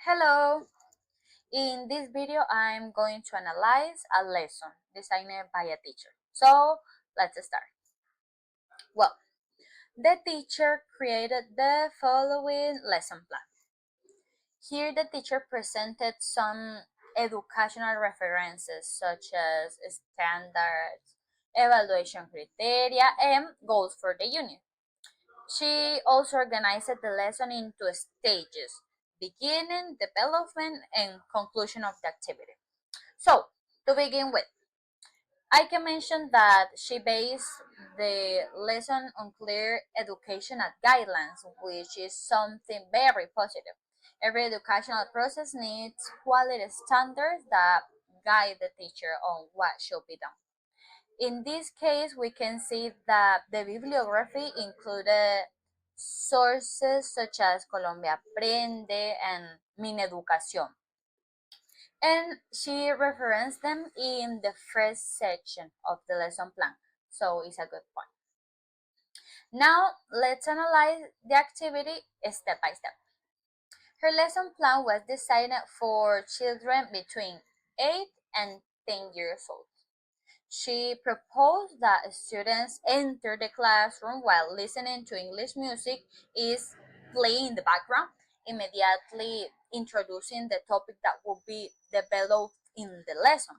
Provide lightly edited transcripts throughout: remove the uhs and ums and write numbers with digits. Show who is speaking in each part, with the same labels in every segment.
Speaker 1: Hello! In this video, I'm going to analyze a lesson designed by a teacher. So, let's start. Well, the teacher created the following lesson plan. Here, the teacher presented some educational references such as standards, evaluation criteria, and goals for the unit. She also organized the lesson into stages: beginning, development, and conclusion of the activity. So, to begin with, I can mention that she based the lesson on clear educational guidelines, which is something very positive. Every educational process needs quality standards that guide the teacher on what should be done. In this case, we can see that the bibliography included sources such as Colombia Aprende and Mineducación, and she referenced them in the first section of the lesson plan, so it's a good point. Now, let's analyze the activity step by step. Her lesson plan was designed for children between 8 and 10 years old. She proposed that students enter the classroom while listening to English music is playing in the background, immediately introducing the topic that will be developed in the lesson.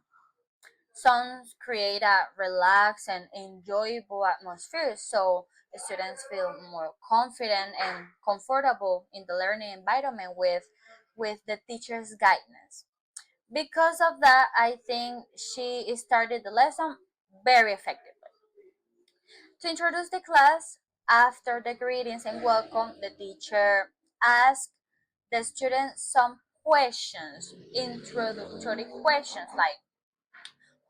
Speaker 1: Songs create a relaxed and enjoyable atmosphere so students feel more confident and comfortable in the learning environment with the teacher's guidance. Because of that, I think she started the lesson very effectively. To introduce the class, after the greetings and welcome, the teacher asked the students some questions, introductory questions like,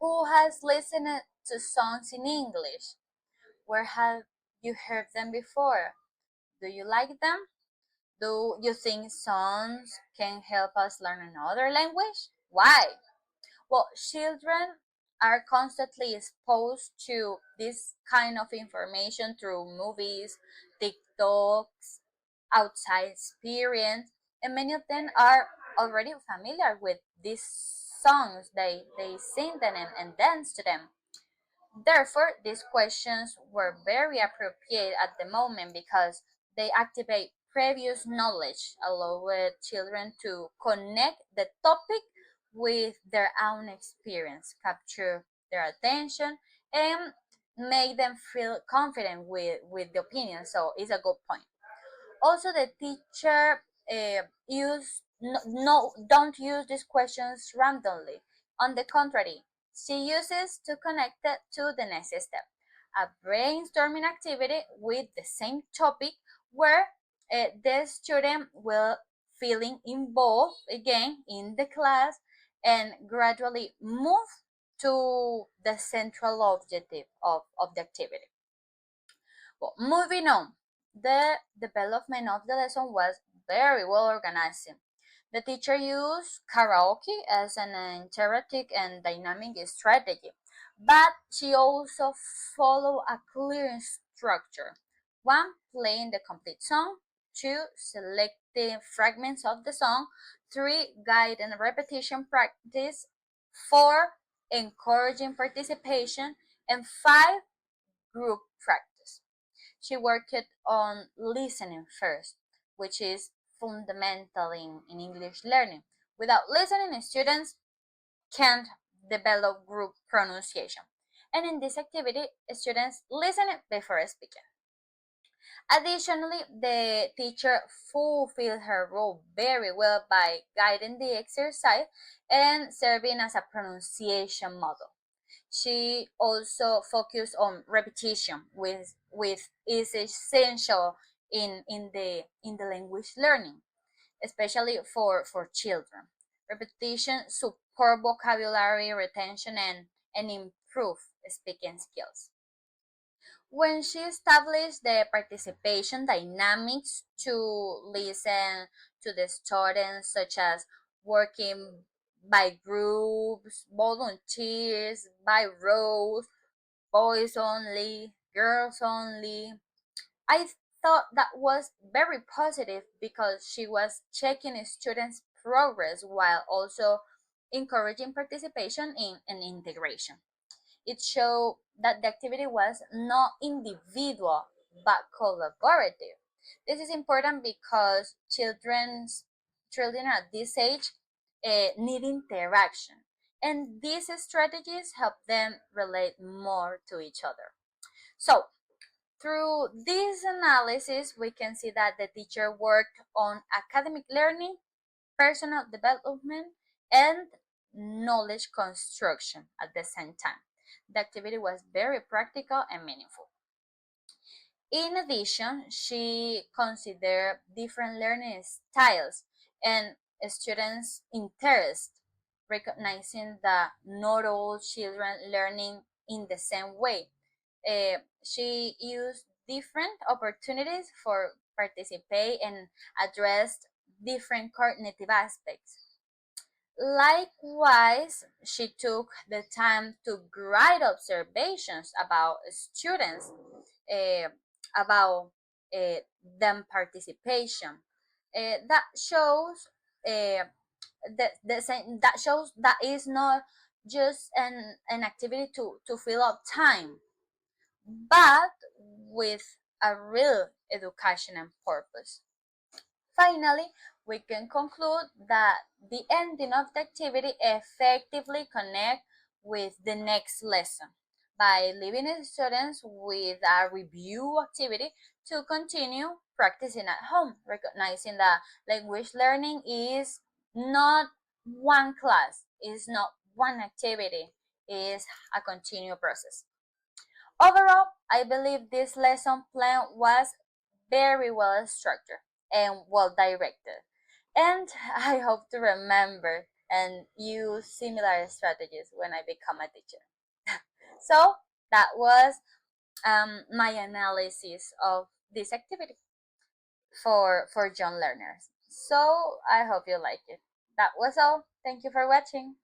Speaker 1: who has listened to songs in English? Where have you heard them before? Do you like them? Do you think songs can help us learn another language? Why? Well, children are constantly exposed to this kind of information through movies, TikToks, outside experience, and many of them are already familiar with these songs. They sing them and dance to them. Therefore, these questions were very appropriate at the moment because they activate previous knowledge, allowing children to connect the topic with their own experience, capture their attention, and make them feel confident with the opinion. So it's a good point. Also, the teacher use no don't use these questions randomly. On the contrary, she uses to connect it to the next step, a brainstorming activity with the same topic where the student will feeling involved again in the class and gradually move to the central objective of the activity. Well, moving on, the development of the lesson was very well organized. The teacher used karaoke as an interactive and dynamic strategy, but she also followed a clear structure. One, playing the complete song. Two, selecting fragments of the song. Three, guide and repetition practice. Four, encouraging participation. And five, group practice. She worked on listening first, which is fundamental in English learning. Without listening, students can't develop group pronunciation. And in this activity, students listen before speaking. Additionally, the teacher fulfilled her role very well by guiding the exercise and serving as a pronunciation model. She also focused on repetition, with is essential in the language learning, especially for children. Repetition support vocabulary retention and improve speaking skills. When she established the participation dynamics to listen to the students, such as working by groups, volunteers, by rows, boys only, girls only, I thought that was very positive because she was checking students' progress while also encouraging participation in and integration. It showed that the activity was not individual but collaborative. This is important because children at this age need interaction, and these strategies help them relate more to each other. So, through this analysis, we can see that the teacher worked on academic learning, personal development, and knowledge construction at the same time. The activity was very practical and meaningful. In addition, she considered different learning styles and students' interests, recognizing that not all children learning in the same way. She used different opportunities for participate and addressed different cognitive aspects. Likewise, she took the time to write observations about students, uh, about uh, them participation. That shows that shows that is not just an activity to fill up time, but with a real education and purpose. Finally, we can conclude that the ending of the activity effectively connect with the next lesson by leaving the students with a review activity to continue practicing at home, recognizing that language learning is not one class, is not one activity, is a continual process. Overall, I believe this lesson plan was very well structured and well directed. And I hope to remember and use similar strategies when I become a teacher. So that was my analysis of this activity for young learners. So I hope you like it. That was all. Thank you for watching.